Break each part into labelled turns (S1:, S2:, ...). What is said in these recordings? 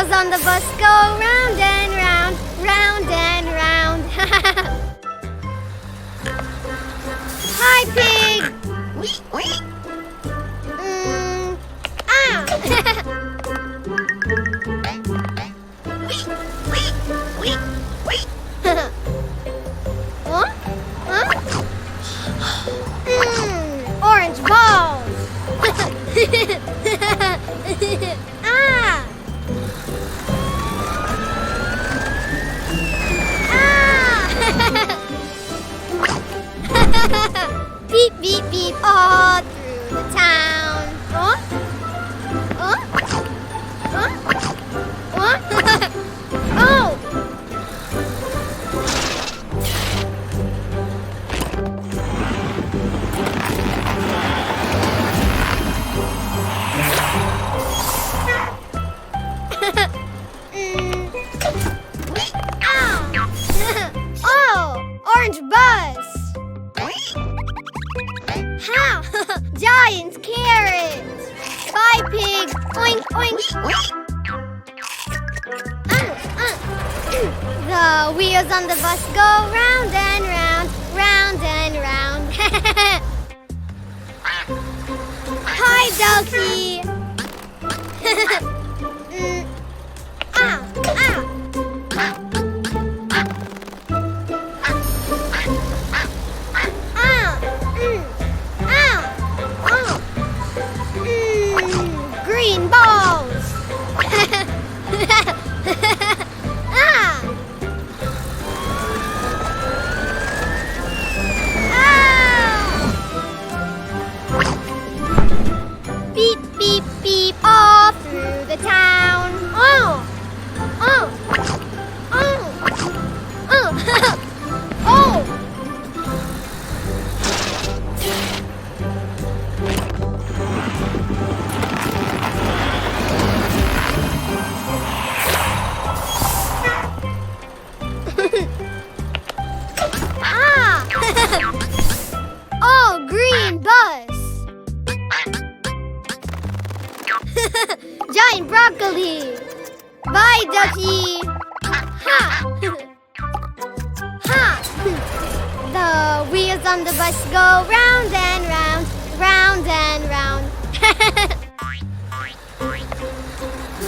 S1: wheels on the bus go round and round, round and round. Hi, pig! Huh? Huh? Orange balls! Ah! Beep, beep, beep, all through the town. Huh? Huh? Huh? Huh? Oh! Oh! Orange bus! Ha! Giant carrots! Bye, pig! Oink, oink! The wheels on the bus go round and round, round and round. Hi, Ducky! Green balls! Beep, beep, beep, all through the town. Oh! Oh! Oh! Oh! Oh! Oh, green bus! Giant broccoli! Bye, Ducky! Ha! Ha! The wheels on the bus go round and round, round and round.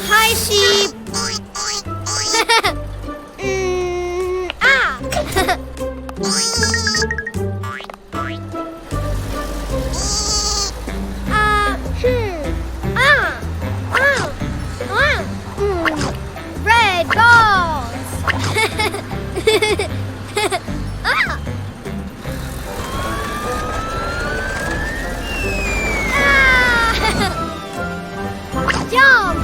S1: Hi, sheep! Red balls! Jump!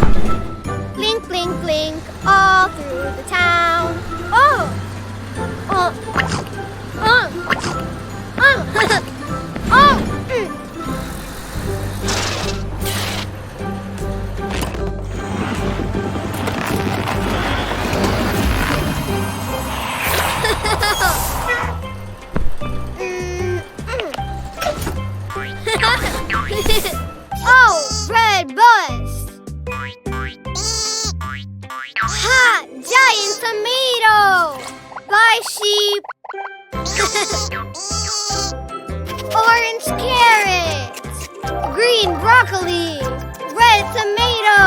S1: Blink, blink, blink, all through the town. Oh! Oh! Oh! Oh! Oh! Oh, red bus! Ha! Giant tomato! Bye, sheep! Orange carrot! Green broccoli! Red tomato!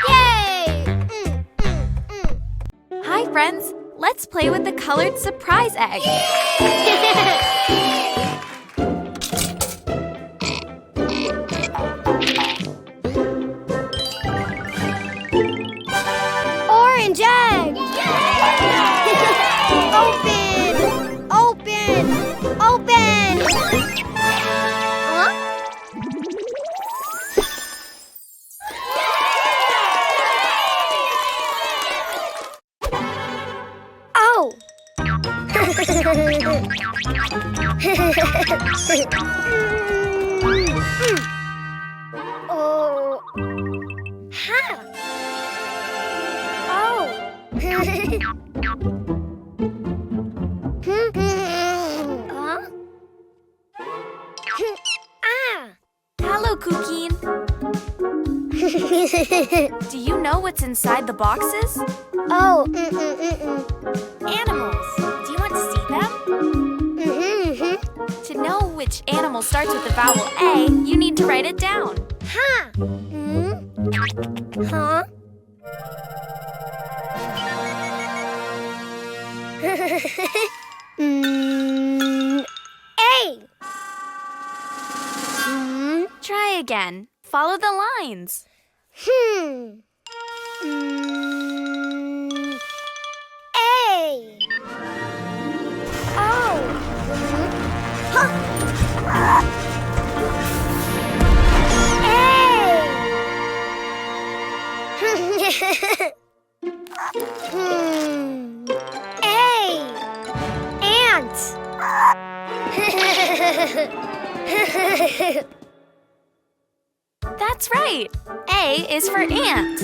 S1: Yay!
S2: Hi, friends. Let's play with the colored surprise egg.
S1: Orange egg! Open! Open! Open! Huh? Oh! Oh! Ha! Oh! Huh? Ah!
S2: Hello, Cuquín. know what's inside the boxes?
S1: Oh,
S2: Animals. Do you want to see them? To know which animal starts with the vowel A, you need to write it down.
S1: Huh? Huh? A.
S2: Try again. Follow the lines.
S1: A. Oh. Huh. A. Ant.
S2: That's right. A is for ant.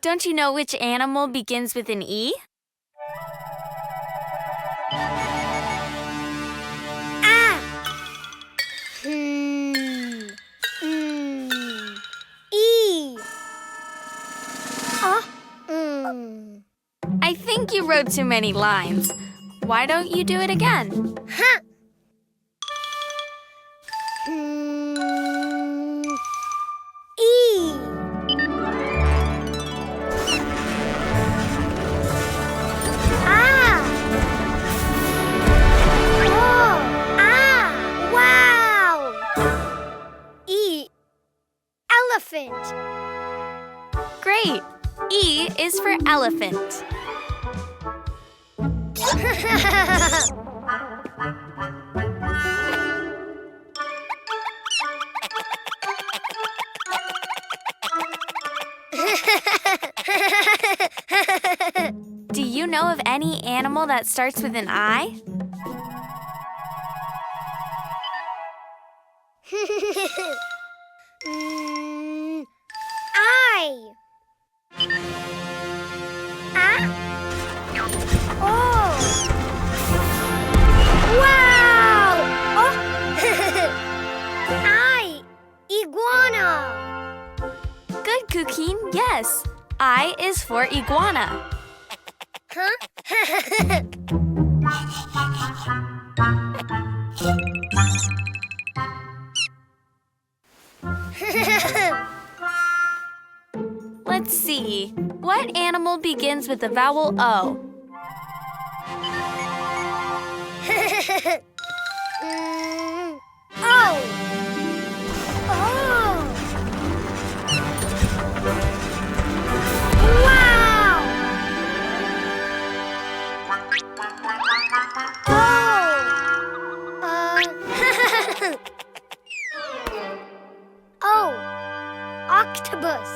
S2: Don't you know which animal begins with an E?
S1: Ah. E.
S2: I think you wrote too many lines. Why don't you do it again?
S1: Huh. E. Ah. Oh. Ah. Wow. E. Elephant.
S2: Great. E is for elephant. Do you know of any animal that starts with an I?
S1: I. Ah. Oh. Wow. Oh. I. Iguana.
S2: Good, Cuquin. Yes. I is for iguana.
S1: Huh?
S2: Let's see. What animal begins with the vowel O?
S1: Oh. Oh. Wow. Oh. Octopus.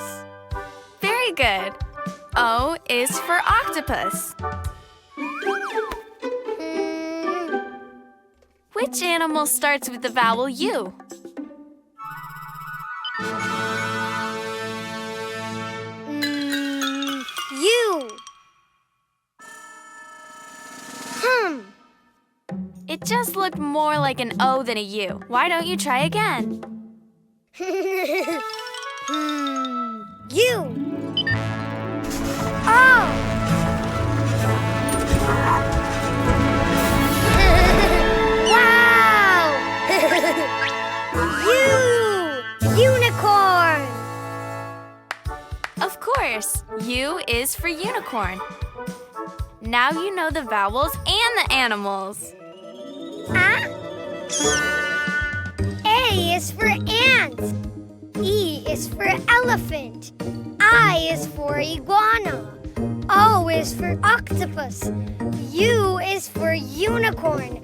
S2: Very good. O is for octopus. Which animal starts with the vowel U?
S1: U.
S2: It just looked more like an O than a U. Why don't you try again?
S1: U. Oh. Wow. U. Unicorn.
S2: Of course, U is for unicorn. Now you know the vowels and the animals.
S1: Ah. A is for ant. E is for elephant. I is for iguana. O is for octopus. U is for unicorn.